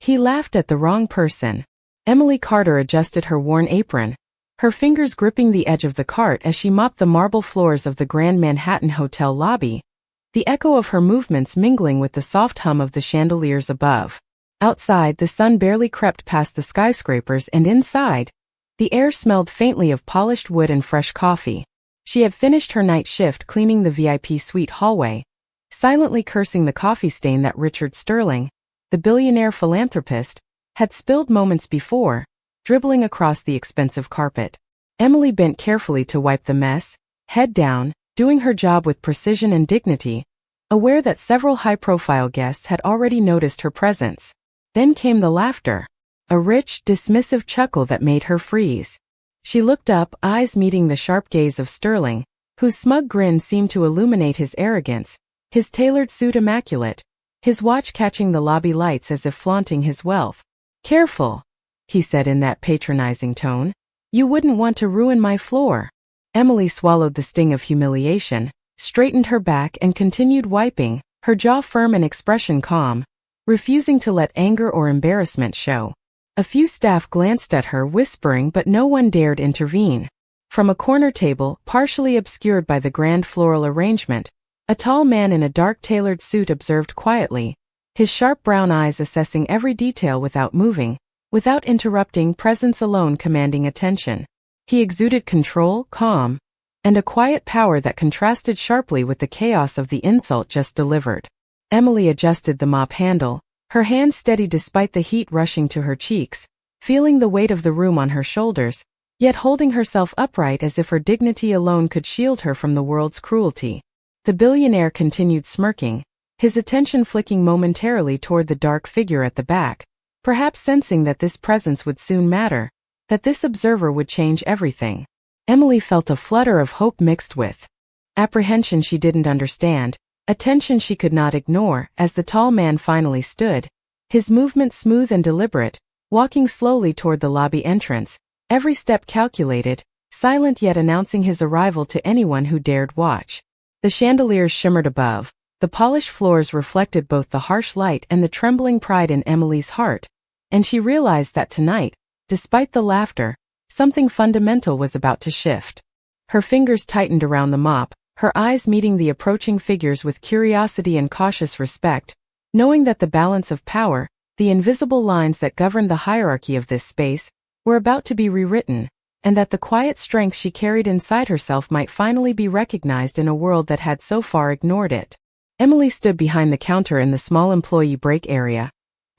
He laughed at the wrong person. Emily Carter adjusted her worn apron, her fingers gripping the edge of the cart as she mopped the marble floors of the Grand Manhattan Hotel lobby, the echo of her movements mingling with the soft hum of the chandeliers above. Outside, the sun barely crept past the skyscrapers, and inside, the air smelled faintly of polished wood and fresh coffee. She had finished her night shift cleaning the VIP suite hallway, silently cursing the coffee stain that Richard Sterling, the billionaire philanthropist, had spilled moments before, dribbling across the expensive carpet. Emily bent carefully to wipe the mess, head down, doing her job with precision and dignity, aware that several high-profile guests had already noticed her presence. Then came the laughter, a rich, dismissive chuckle that made her freeze. She looked up, eyes meeting the sharp gaze of Sterling, whose smug grin seemed to illuminate his arrogance, his tailored suit immaculate, his watch catching the lobby lights as if flaunting his wealth. "Careful," he said in that patronizing tone. "You wouldn't want to ruin my floor." Emily swallowed the sting of humiliation, straightened her back and continued wiping, her jaw firm and expression calm, refusing to let anger or embarrassment show. A few staff glanced at her, whispering, but no one dared intervene. From a corner table, partially obscured by the grand floral arrangement, a tall man in a dark tailored suit observed quietly, his sharp brown eyes assessing every detail without moving, without interrupting, presence alone commanding attention. He exuded control, calm, and a quiet power that contrasted sharply with the chaos of the insult just delivered. Emily adjusted the mop handle, her hand steady despite the heat rushing to her cheeks, feeling the weight of the room on her shoulders, yet holding herself upright as if her dignity alone could shield her from the world's cruelty. The billionaire continued smirking, his attention flicking momentarily toward the dark figure at the back, perhaps sensing that this presence would soon matter, that this observer would change everything. Emily felt a flutter of hope mixed with apprehension she didn't understand, a tension she could not ignore, as the tall man finally stood, his movement smooth and deliberate, walking slowly toward the lobby entrance, every step calculated, silent yet announcing his arrival to anyone who dared watch. The chandeliers shimmered above, the polished floors reflected both the harsh light and the trembling pride in Emily's heart, and she realized that tonight, despite the laughter, something fundamental was about to shift. Her fingers tightened around the mop, her eyes meeting the approaching figures with curiosity and cautious respect, knowing that the balance of power, the invisible lines that governed the hierarchy of this space, were about to be rewritten, and that the quiet strength she carried inside herself might finally be recognized in a world that had so far ignored it. Emily stood behind the counter in the small employee break area,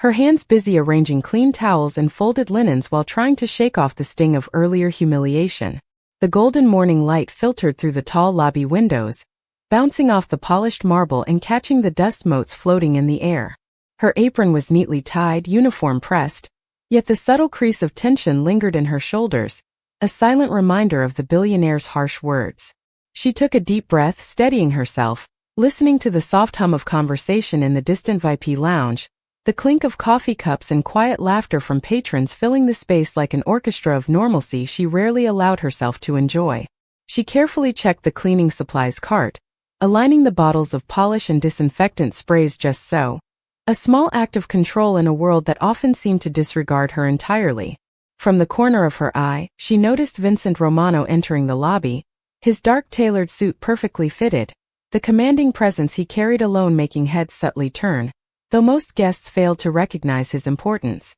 her hands busy arranging clean towels and folded linens while trying to shake off the sting of earlier humiliation. The golden morning light filtered through the tall lobby windows, bouncing off the polished marble and catching the dust motes floating in the air. Her apron was neatly tied, uniform pressed, yet the subtle crease of tension lingered in her shoulders, a silent reminder of the billionaire's harsh words. She took a deep breath, steadying herself, listening to the soft hum of conversation in the distant VIP lounge, the clink of coffee cups and quiet laughter from patrons filling the space like an orchestra of normalcy she rarely allowed herself to enjoy. She carefully checked the cleaning supplies cart, aligning the bottles of polish and disinfectant sprays just so. A small act of control in a world that often seemed to disregard her entirely. From the corner of her eye, she noticed Vincent Romano entering the lobby, his dark tailored suit perfectly fitted, the commanding presence he carried alone making heads subtly turn, though most guests failed to recognize his importance.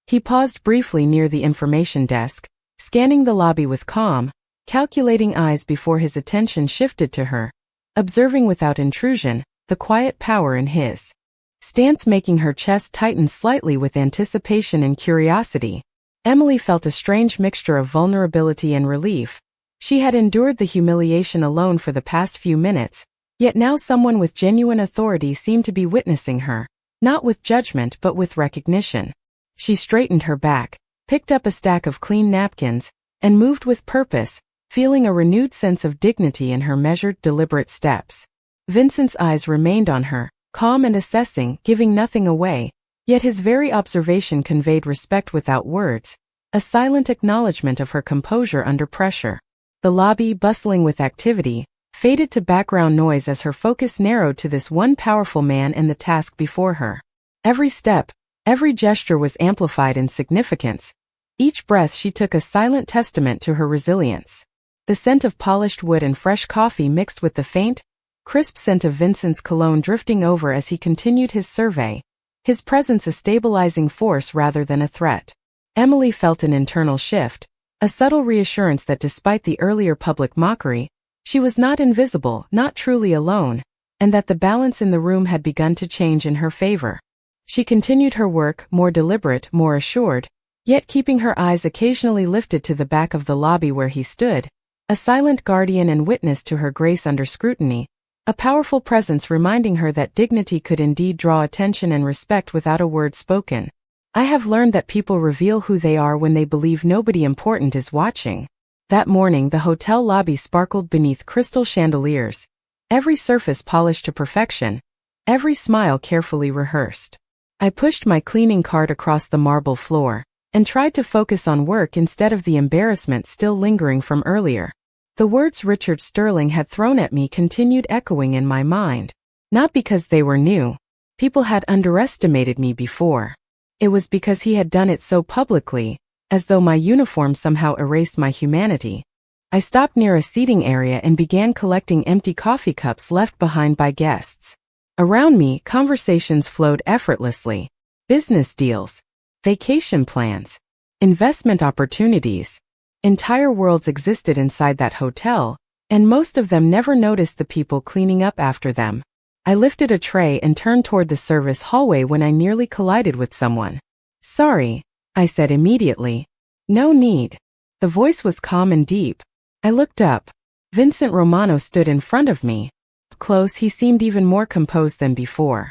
He paused briefly near the information desk, scanning the lobby with calm, calculating eyes before his attention shifted to her, observing without intrusion, the quiet power in his stance making her chest tighten slightly with anticipation and curiosity. Emily felt a strange mixture of vulnerability and relief. She had endured the humiliation alone for the past few minutes, yet now someone with genuine authority seemed to be witnessing her, not with judgment but with recognition. She straightened her back, picked up a stack of clean napkins, and moved with purpose, feeling a renewed sense of dignity in her measured, deliberate steps. Vincent's eyes remained on her, calm and assessing, giving nothing away, yet his very observation conveyed respect without words, a silent acknowledgement of her composure under pressure. The lobby, bustling with activity, faded to background noise as her focus narrowed to this one powerful man and the task before her. Every step, Every gesture was amplified in significance. Each breath she took a silent testament to her resilience. The scent of polished wood and fresh coffee mixed with the faint, crisp scent of Vincent's cologne drifting over as he continued his survey, his presence a stabilizing force rather than a threat. Emily felt an internal shift, a subtle reassurance that despite the earlier public mockery, she was not invisible, not truly alone, and that the balance in the room had begun to change in her favor. She continued her work, more deliberate, more assured, yet keeping her eyes occasionally lifted to the back of the lobby where he stood, a silent guardian and witness to her grace under scrutiny, a powerful presence reminding her that dignity could indeed draw attention and respect without a word spoken. I have learned that people reveal who they are when they believe nobody important is watching. That morning the hotel lobby sparkled beneath crystal chandeliers, every surface polished to perfection, every smile carefully rehearsed. I pushed my cleaning cart across the marble floor, and tried to focus on work instead of the embarrassment still lingering from earlier. The words Richard Sterling had thrown at me continued echoing in my mind. Not because they were new. People had underestimated me before. It was because he had done it so publicly, as though my uniform somehow erased my humanity. I stopped near a seating area and began collecting empty coffee cups left behind by guests. Around me, conversations flowed effortlessly. Business deals, vacation plans, investment opportunities. Entire worlds existed inside that hotel, and most of them never noticed the people cleaning up after them. I lifted a tray and turned toward the service hallway when I nearly collided with someone. "Sorry," I said immediately. "No need." The voice was calm and deep. I looked up. Vincent Romano stood in front of me. Up close, he seemed even more composed than before.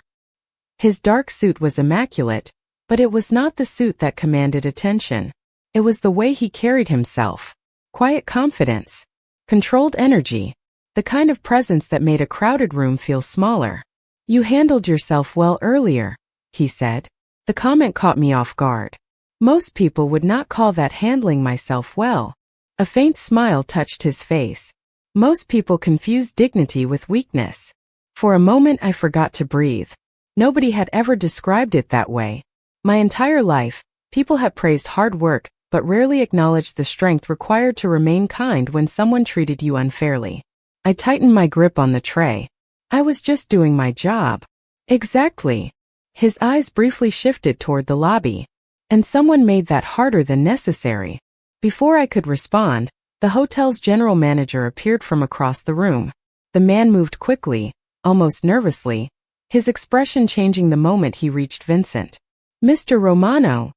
His dark suit was immaculate, but it was not the suit that commanded attention. It was the way he carried himself. Quiet confidence. Controlled energy. The kind of presence that made a crowded room feel smaller. "You handled yourself well earlier," he said. The comment caught me off guard. Most people would not call that handling myself well. A faint smile touched his face. Most people confuse dignity with weakness. For a moment I forgot to breathe. Nobody had ever described it that way. My entire life, people had praised hard work, but rarely acknowledged the strength required to remain kind when someone treated you unfairly. I tightened my grip on the tray. I was just doing my job. Exactly. His eyes briefly shifted toward the lobby. And someone made that harder than necessary. Before I could respond, the hotel's general manager appeared from across the room. The man moved quickly, almost nervously, his expression changing the moment he reached Vincent. "Mr. Romano,"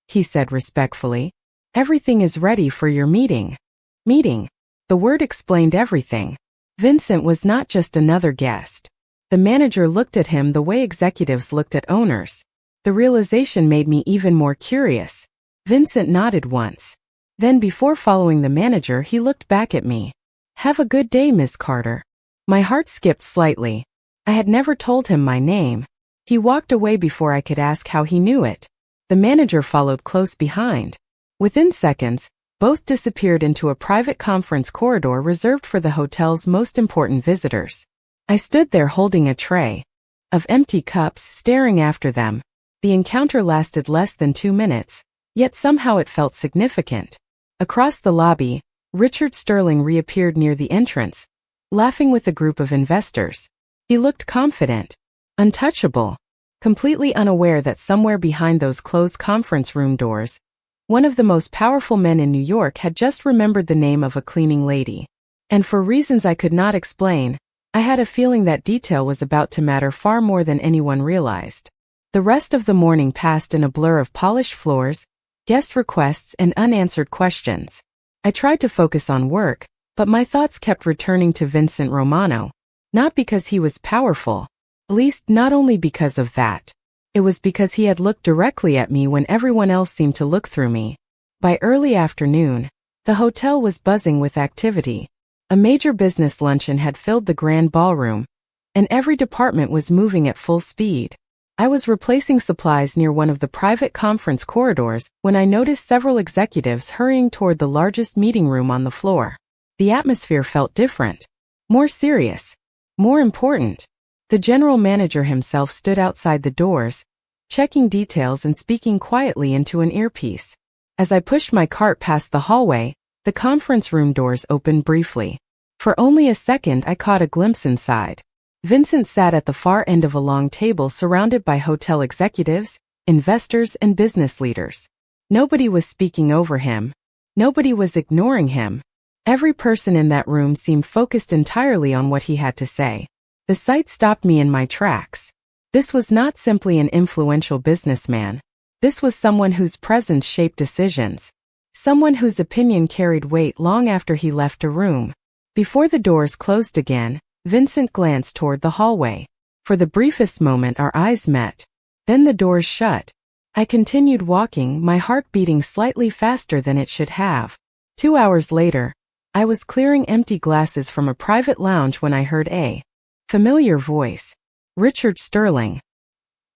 he said respectfully, "everything is ready for your meeting." Meeting. The word explained everything. Vincent was not just another guest. The manager looked at him the way executives looked at owners. The realization made me even more curious. Vincent nodded once. Then before following the manager, he looked back at me. "Have a good day, Miss Carter." My heart skipped slightly. I had never told him my name. He walked away before I could ask how he knew it. The manager followed close behind. Within seconds, both disappeared into a private conference corridor reserved for the hotel's most important visitors. I stood there holding a tray of empty cups, staring after them. The encounter lasted less than 2 minutes, yet somehow it felt significant. Across the lobby, Richard Sterling reappeared near the entrance, laughing with a group of investors. He looked confident, untouchable, completely unaware that somewhere behind those closed conference room doors, one of the most powerful men in New York had just remembered the name of a cleaning lady. And for reasons I could not explain, I had a feeling that detail was about to matter far more than anyone realized. The rest of the morning passed in a blur of polished floors, guest requests, and unanswered questions. I tried to focus on work, but my thoughts kept returning to Vincent Romano. Not because he was powerful. At least not only because of that. It was because he had looked directly at me when everyone else seemed to look through me. By early afternoon, the hotel was buzzing with activity. A major business luncheon had filled the grand ballroom, and every department was moving at full speed. I was replacing supplies near one of the private conference corridors when I noticed several executives hurrying toward the largest meeting room on the floor. The atmosphere felt different, more serious, more important. The general manager himself stood outside the doors, checking details and speaking quietly into an earpiece. As I pushed my cart past the hallway, the conference room doors opened briefly. For only a second I caught a glimpse inside. Vincent sat at the far end of a long table surrounded by hotel executives, investors, and business leaders. Nobody was speaking over him. Nobody was ignoring him. Every person in that room seemed focused entirely on what he had to say. The sight stopped me in my tracks. This was not simply an influential businessman. This was someone whose presence shaped decisions. Someone whose opinion carried weight long after he left a room. Before the doors closed again, Vincent glanced toward the hallway. For the briefest moment our eyes met. Then the doors shut. I continued walking, my heart beating slightly faster than it should have. 2 hours later, I was clearing empty glasses from a private lounge when I heard a familiar voice. Richard Sterling.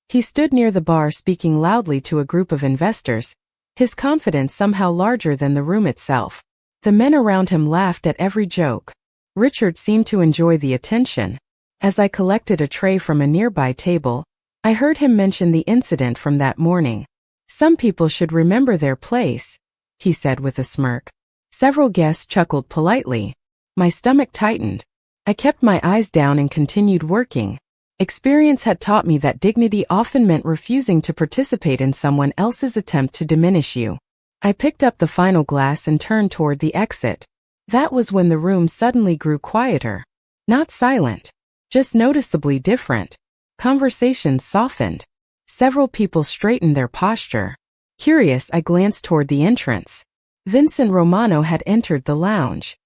He stood near the bar speaking loudly to a group of investors, his confidence somehow larger than the room itself. The men around him laughed at every joke. Richard seemed to enjoy the attention. As I collected a tray from a nearby table, I heard him mention the incident from that morning. Some people should remember their place, he said with a smirk. Several guests chuckled politely. My stomach tightened. I kept my eyes down and continued working. Experience had taught me that dignity often meant refusing to participate in someone else's attempt to diminish you. I picked up the final glass and turned toward the exit. That was when the room suddenly grew quieter. Not silent, just noticeably different. Conversations softened. Several people straightened their posture. Curious, I glanced toward the entrance. Vincent Romano had entered the lounge.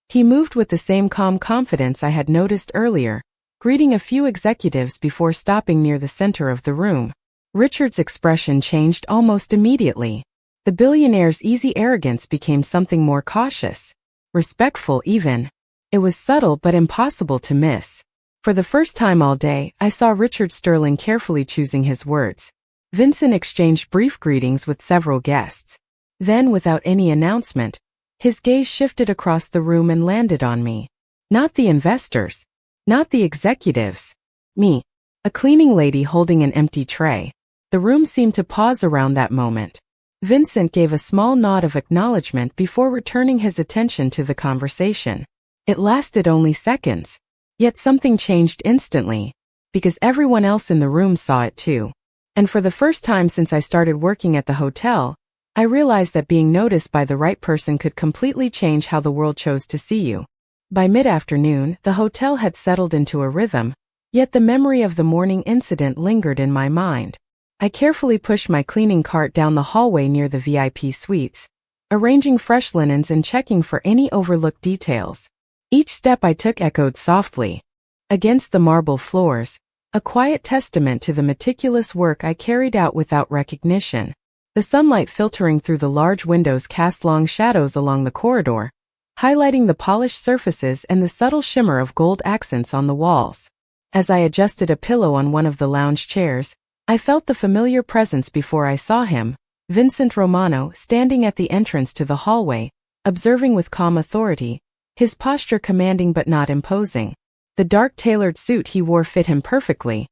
He moved with the same calm confidence I had noticed earlier, greeting a few executives before stopping near the center of the room. Richard's expression changed almost immediately. The billionaire's easy arrogance became something more cautious, respectful even. It was subtle but impossible to miss. For the first time all day, I saw Richard Sterling carefully choosing his words. Vincent exchanged brief greetings with several guests. Then, without any announcement, his gaze shifted across the room and landed on me. Not the investors. Not the executives. Me. A cleaning lady holding an empty tray. The room seemed to pause around that moment. Vincent gave a small nod of acknowledgement before returning his attention to the conversation. It lasted only seconds. Yet something changed instantly. Because everyone else in the room saw it too. And for the first time since I started working at the hotel, I realized that being noticed by the right person could completely change how the world chose to see you. By mid-afternoon, the hotel had settled into a rhythm, yet the memory of the morning incident lingered in my mind. I carefully pushed my cleaning cart down the hallway near the VIP suites, arranging fresh linens and checking for any overlooked details. Each step I took echoed softly against the marble floors, a quiet testament to the meticulous work I carried out without recognition. The sunlight filtering through the large windows cast long shadows along the corridor, highlighting the polished surfaces and the subtle shimmer of gold accents on the walls. As I adjusted a pillow on one of the lounge chairs, I felt the familiar presence before I saw him, Vincent Romano, standing at the entrance to the hallway, observing with calm authority, his posture commanding but not imposing. The dark tailored suit he wore fit him perfectly,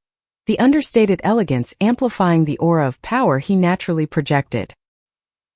the understated elegance amplifying the aura of power he naturally projected.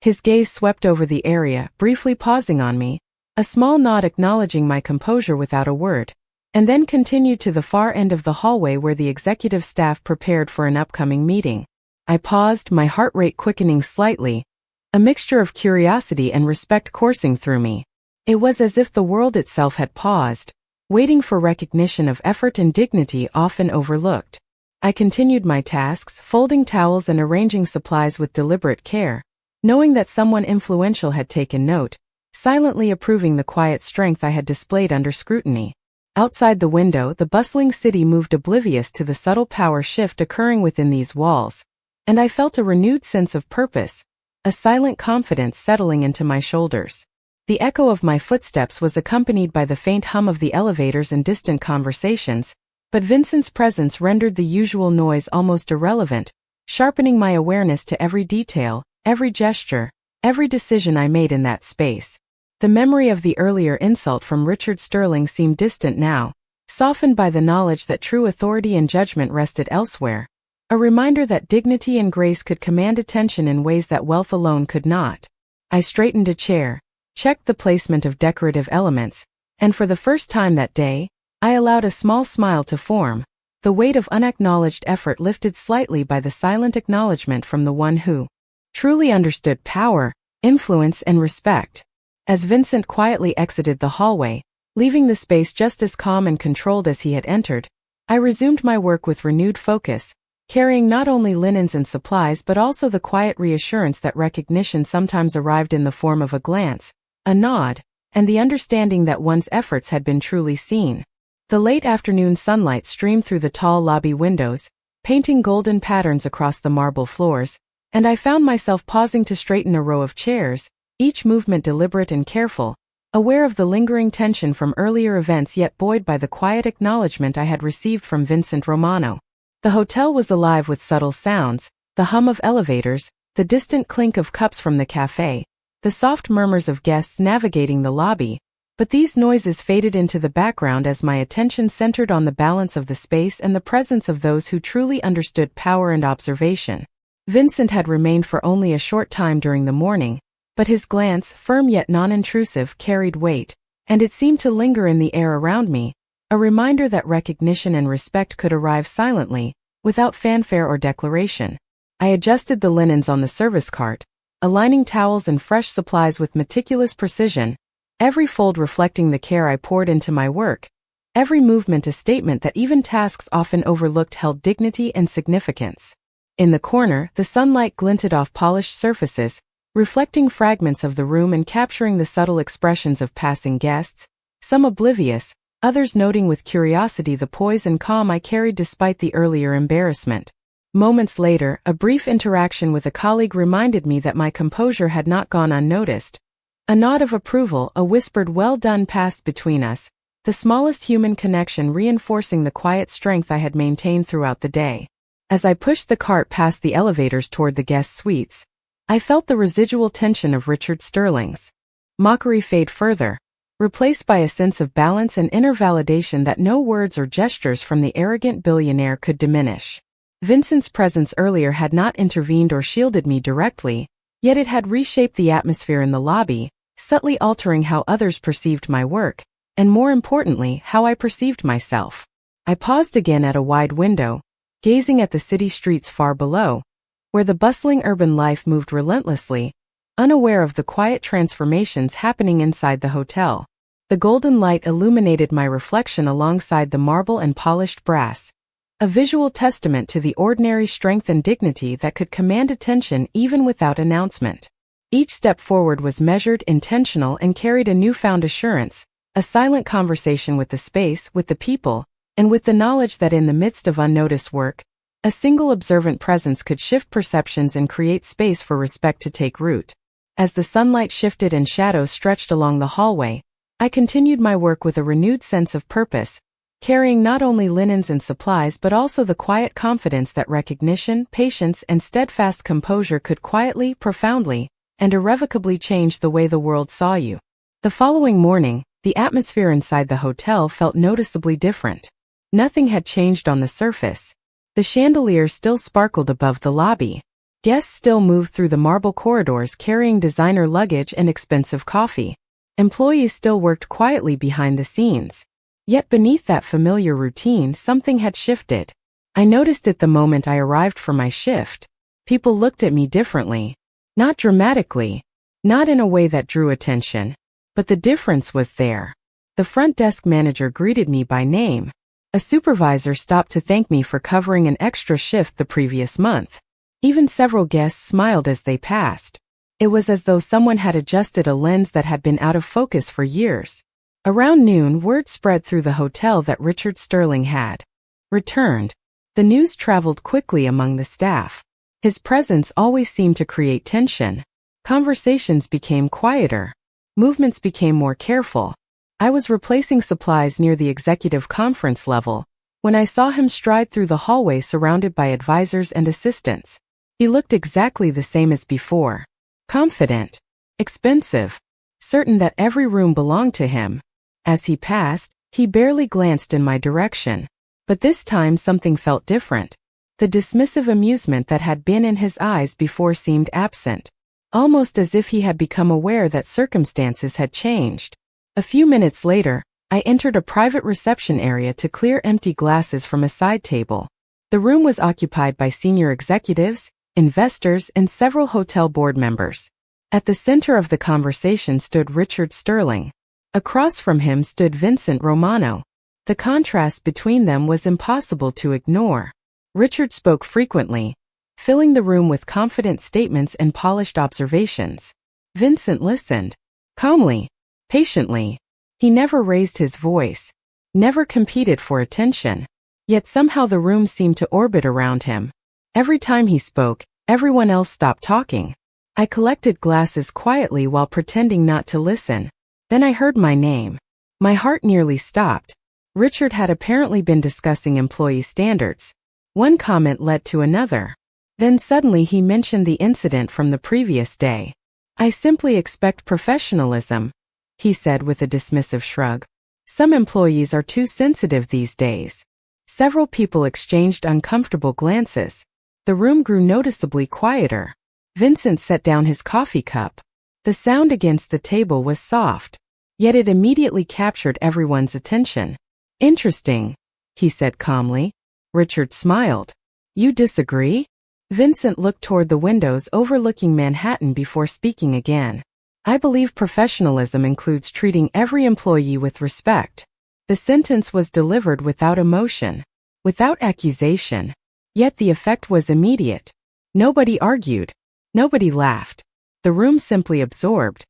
His gaze swept over the area, briefly pausing on me, a small nod acknowledging my composure without a word, and then continued to the far end of the hallway where the executive staff prepared for an upcoming meeting. I paused, my heart rate quickening slightly, a mixture of curiosity and respect coursing through me. It was as if the world itself had paused, waiting for recognition of effort and dignity often overlooked. I continued my tasks, folding towels and arranging supplies with deliberate care, knowing that someone influential had taken note, silently approving the quiet strength I had displayed under scrutiny. Outside the window, the bustling city moved oblivious to the subtle power shift occurring within these walls, and I felt a renewed sense of purpose, a silent confidence settling into my shoulders. The echo of my footsteps was accompanied by the faint hum of the elevators and distant conversations, but Vincent's presence rendered the usual noise almost irrelevant, sharpening my awareness to every detail, every gesture, every decision I made in that space. The memory of the earlier insult from Richard Sterling seemed distant now, softened by the knowledge that true authority and judgment rested elsewhere, A reminder that dignity and grace could command attention in ways that wealth alone could not. I straightened a chair, checked the placement of decorative elements, and for the first time that day, I allowed a small smile to form, the weight of unacknowledged effort lifted slightly by the silent acknowledgement from the one who truly understood power, influence, and respect. As Vincent quietly exited the hallway, leaving the space just as calm and controlled as he had entered, I resumed my work with renewed focus, carrying not only linens and supplies but also the quiet reassurance that recognition sometimes arrived in the form of a glance, a nod, and the understanding that one's efforts had been truly seen. The late afternoon sunlight streamed through the tall lobby windows, painting golden patterns across the marble floors, and I found myself pausing to straighten a row of chairs, each movement deliberate and careful, aware of the lingering tension from earlier events yet buoyed by the quiet acknowledgement I had received from Vincent Romano. The hotel was alive with subtle sounds, the hum of elevators, the distant clink of cups from the cafe, the soft murmurs of guests navigating the lobby, but these noises faded into the background as my attention centered on the balance of the space and the presence of those who truly understood power and observation. Vincent had remained for only a short time during the morning, but his glance, firm yet non-intrusive, carried weight, and it seemed to linger in the air around me, a reminder that recognition and respect could arrive silently, without fanfare or declaration. I adjusted the linens on the service cart, aligning towels and fresh supplies with meticulous precision, every fold reflecting the care I poured into my work, every movement a statement that even tasks often overlooked held dignity and significance. In the corner, the sunlight glinted off polished surfaces, reflecting fragments of the room and capturing the subtle expressions of passing guests, some oblivious, others noting with curiosity the poise and calm I carried despite the earlier embarrassment. Moments later, a brief interaction with a colleague reminded me that my composure had not gone unnoticed. A nod of approval, a whispered "well done" passed between us, the smallest human connection reinforcing the quiet strength I had maintained throughout the day. As I pushed the cart past the elevators toward the guest suites, I felt the residual tension of Richard Sterling's mockery fade further, replaced by a sense of balance and inner validation that no words or gestures from the arrogant billionaire could diminish. Vincent's presence earlier had not intervened or shielded me directly, yet it had reshaped the atmosphere in the lobby, subtly altering how others perceived my work, and more importantly, how I perceived myself. I paused again at a wide window, gazing at the city streets far below, where the bustling urban life moved relentlessly, unaware of the quiet transformations happening inside the hotel. The golden light illuminated my reflection alongside the marble and polished brass, a visual testament to the ordinary strength and dignity that could command attention even without announcement. Each step forward was measured, intentional, and carried a newfound assurance, a silent conversation with the space, with the people, and with the knowledge that in the midst of unnoticed work, a single observant presence could shift perceptions and create space for respect to take root. As the sunlight shifted and shadows stretched along the hallway, I continued my work with a renewed sense of purpose, carrying not only linens and supplies but also the quiet confidence that recognition, patience, and steadfast composure could quietly, profoundly, and irrevocably change the way the world saw you. The following morning, the atmosphere inside the hotel felt noticeably different. Nothing had changed on the surface. The chandelier still sparkled above the lobby. Guests still moved through the marble corridors carrying designer luggage and expensive coffee. Employees still worked quietly behind the scenes. Yet beneath that familiar routine, something had shifted. I noticed it the moment I arrived for my shift. People looked at me differently. Not dramatically. Not in a way that drew attention. But the difference was there. The front desk manager greeted me by name. A supervisor stopped to thank me for covering an extra shift the previous month. Even several guests smiled as they passed. It was as though someone had adjusted a lens that had been out of focus for years. Around noon, word spread through the hotel that Richard Sterling had returned. The news traveled quickly among the staff. His presence always seemed to create tension. Conversations became quieter. Movements became more careful. I was replacing supplies near the executive conference level when I saw him stride through the hallway surrounded by advisors and assistants. He looked exactly the same as before. Confident, expensive, certain that every room belonged to him. As he passed, he barely glanced in my direction. But this time something felt different. The dismissive amusement that had been in his eyes before seemed absent, almost as if he had become aware that circumstances had changed. A few minutes later, I entered a private reception area to clear empty glasses from a side table. The room was occupied by senior executives, investors, and several hotel board members. At the center of the conversation stood Richard Sterling. Across from him stood Vincent Romano. The contrast between them was impossible to ignore. Richard spoke frequently, filling the room with confident statements and polished observations. Vincent listened, calmly, patiently. He never raised his voice, never competed for attention. Yet somehow the room seemed to orbit around him. Every time he spoke, everyone else stopped talking. I collected glasses quietly while pretending not to listen. Then I heard my name. My heart nearly stopped. Richard had apparently been discussing employee standards. One comment led to another. Then suddenly he mentioned the incident from the previous day. "I simply expect professionalism," he said with a dismissive shrug. "Some employees are too sensitive these days." Several people exchanged uncomfortable glances. The room grew noticeably quieter. Vincent set down his coffee cup. The sound against the table was soft, yet it immediately captured everyone's attention. "Interesting," he said calmly. Richard smiled. "You disagree?" Vincent looked toward the windows overlooking Manhattan before speaking again. "I believe professionalism includes treating every employee with respect." The sentence was delivered without emotion, without accusation. Yet the effect was immediate. Nobody argued. Nobody laughed. The room simply absorbed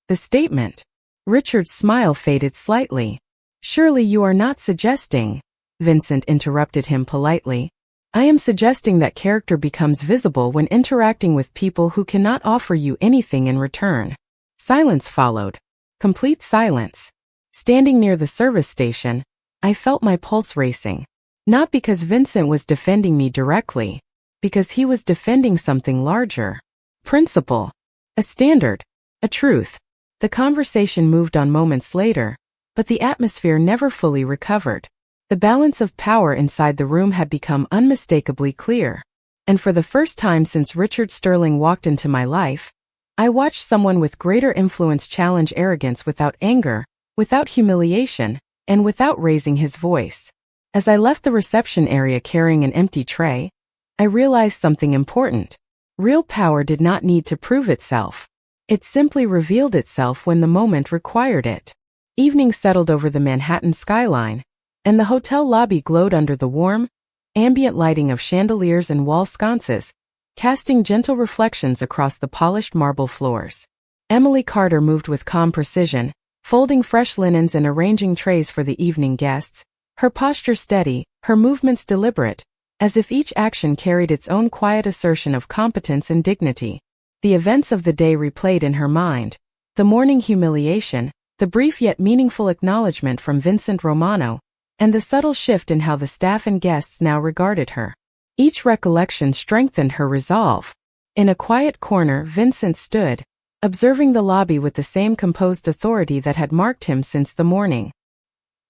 the statement. Richard's smile faded slightly. "Surely you are not suggesting," Vincent interrupted him politely. "I am suggesting that character becomes visible when interacting with people who cannot offer you anything in return." Silence followed. Complete silence. Standing near the service station, I felt my pulse racing. Not because Vincent was defending me directly, because he was defending something larger. Principle. A standard. A truth. The conversation moved on moments later, but the atmosphere never fully recovered. The balance of power inside the room had become unmistakably clear. And for the first time since Richard Sterling walked into my life, I watched someone with greater influence challenge arrogance without anger, without humiliation, and without raising his voice. As I left the reception area carrying an empty tray, I realized something important. Real power did not need to prove itself. It simply revealed itself when the moment required it. Evening settled over the Manhattan skyline, and the hotel lobby glowed under the warm, ambient lighting of chandeliers and wall sconces, casting gentle reflections across the polished marble floors. Emily Carter moved with calm precision, folding fresh linens and arranging trays for the evening guests, her posture steady, her movements deliberate, as if each action carried its own quiet assertion of competence and dignity. The events of the day replayed in her mind: the morning humiliation, the brief yet meaningful acknowledgement from Vincent Romano, and the subtle shift in how the staff and guests now regarded her. Each recollection strengthened her resolve. In a quiet corner, Vincent stood, observing the lobby with the same composed authority that had marked him since the morning.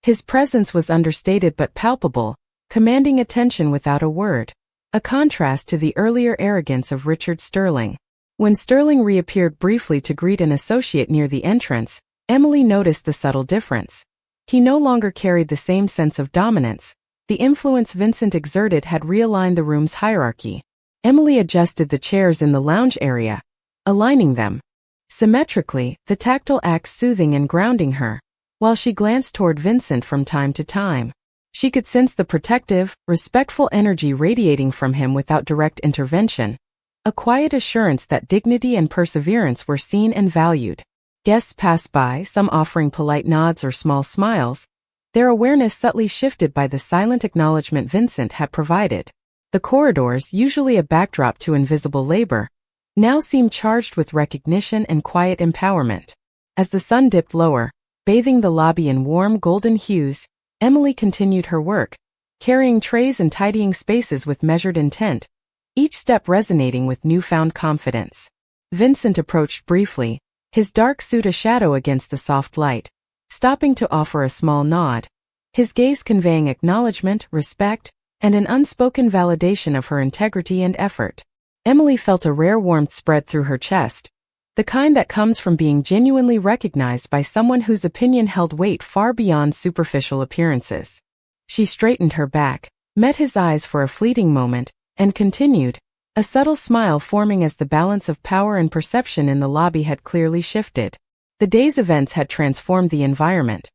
His presence was understated but palpable, commanding attention without a word, a contrast to the earlier arrogance of Richard Sterling. When Sterling reappeared briefly to greet an associate near the entrance, Emily noticed the subtle difference. He no longer carried the same sense of dominance. The influence Vincent exerted had realigned the room's hierarchy. Emily adjusted the chairs in the lounge area, aligning them symmetrically, the tactile act soothing and grounding her. While she glanced toward Vincent from time to time, she could sense the protective, respectful energy radiating from him without direct intervention, a quiet assurance that dignity and perseverance were seen and valued. Guests passed by, some offering polite nods or small smiles, their awareness subtly shifted by the silent acknowledgement Vincent had provided. The corridors, usually a backdrop to invisible labor, now seemed charged with recognition and quiet empowerment. As the sun dipped lower, bathing the lobby in warm golden hues, Emily continued her work, carrying trays and tidying spaces with measured intent, each step resonating with newfound confidence. Vincent approached briefly, his dark suit a shadow against the soft light, stopping to offer a small nod, his gaze conveying acknowledgement, respect, and an unspoken validation of her integrity and effort. Emily felt a rare warmth spread through her chest, the kind that comes from being genuinely recognized by someone whose opinion held weight far beyond superficial appearances. She straightened her back, met his eyes for a fleeting moment, and continued, a subtle smile forming as the balance of power and perception in the lobby had clearly shifted. The day's events had transformed the environment.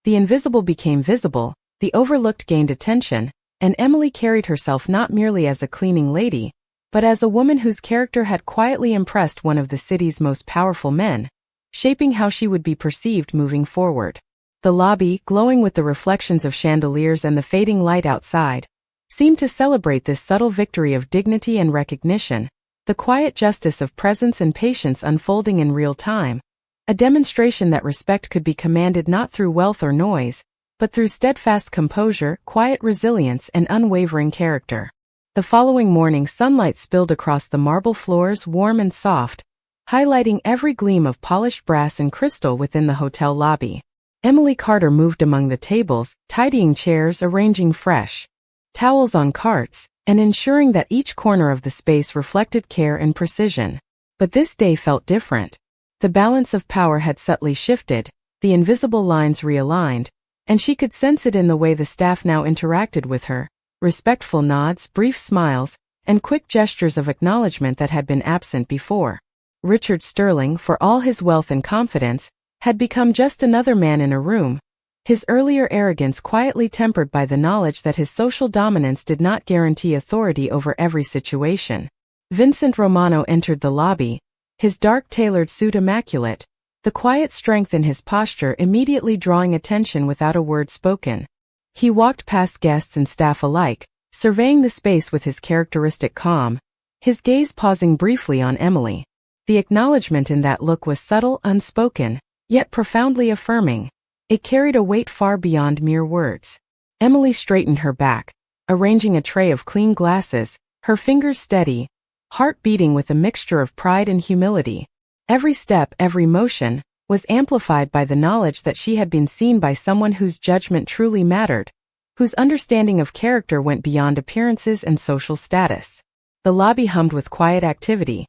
The invisible became visible, the overlooked gained attention, and Emily carried herself not merely as a cleaning lady, but as a woman whose character had quietly impressed one of the city's most powerful men, shaping how she would be perceived moving forward. The lobby, glowing with the reflections of chandeliers and the fading light outside, seemed to celebrate this subtle victory of dignity and recognition, the quiet justice of presence and patience unfolding in real time, a demonstration that respect could be commanded not through wealth or noise, but through steadfast composure, quiet resilience, and unwavering character. The following morning, sunlight spilled across the marble floors, warm and soft, highlighting every gleam of polished brass and crystal within the hotel lobby. Emily Carter moved among the tables, tidying chairs, arranging fresh towels on carts, and ensuring that each corner of the space reflected care and precision. But this day felt different. The balance of power had subtly shifted, the invisible lines realigned, and she could sense it in the way the staff now interacted with her. Respectful nods, brief smiles, and quick gestures of acknowledgement that had been absent before. Richard Sterling, for all his wealth and confidence, had become just another man in a room, his earlier arrogance quietly tempered by the knowledge that his social dominance did not guarantee authority over every situation. Vincent Romano entered the lobby, his dark tailored suit immaculate, the quiet strength in his posture immediately drawing attention without a word spoken. He walked past guests and staff alike, surveying the space with his characteristic calm, his gaze pausing briefly on Emily. The acknowledgement in that look was subtle, unspoken, yet profoundly affirming. It carried a weight far beyond mere words. Emily straightened her back, arranging a tray of clean glasses, her fingers steady, heart beating with a mixture of pride and humility. Every step, every motion, was amplified by the knowledge that she had been seen by someone whose judgment truly mattered, whose understanding of character went beyond appearances and social status. The lobby hummed with quiet activity,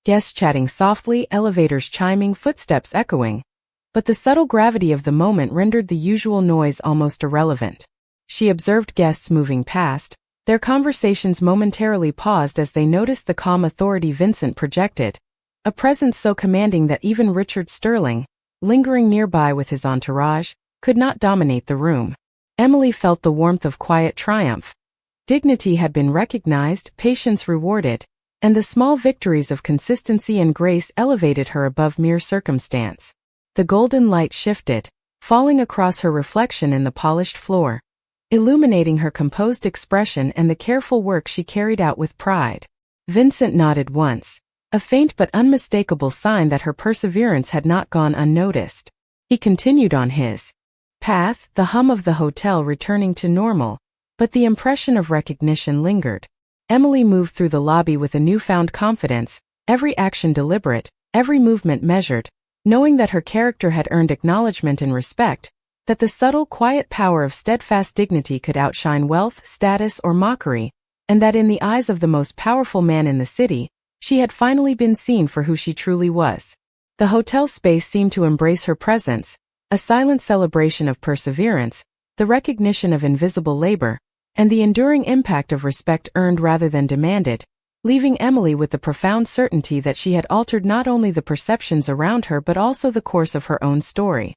guests chatting softly, elevators chiming, footsteps echoing, but the subtle gravity of the moment rendered the usual noise almost irrelevant. She observed guests moving past, their conversations momentarily paused as they noticed the calm authority Vincent projected, a presence so commanding that even Richard Sterling, lingering nearby with his entourage, could not dominate the room. Emily felt the warmth of quiet triumph. Dignity had been recognized, patience rewarded, and the small victories of consistency and grace elevated her above mere circumstance. The golden light shifted, falling across her reflection in the polished floor, illuminating her composed expression and the careful work she carried out with pride. Vincent nodded once, a faint but unmistakable sign that her perseverance had not gone unnoticed. He continued on his path, the hum of the hotel returning to normal, but the impression of recognition lingered. Emily moved through the lobby with a newfound confidence, every action deliberate, every movement measured, knowing that her character had earned acknowledgement and respect, that the subtle, quiet power of steadfast dignity could outshine wealth, status, or mockery, and that in the eyes of the most powerful man in the city, she had finally been seen for who she truly was. The hotel space seemed to embrace her presence, a silent celebration of perseverance, the recognition of invisible labor, and the enduring impact of respect earned rather than demanded, leaving Emily with the profound certainty that she had altered not only the perceptions around her but also the course of her own story.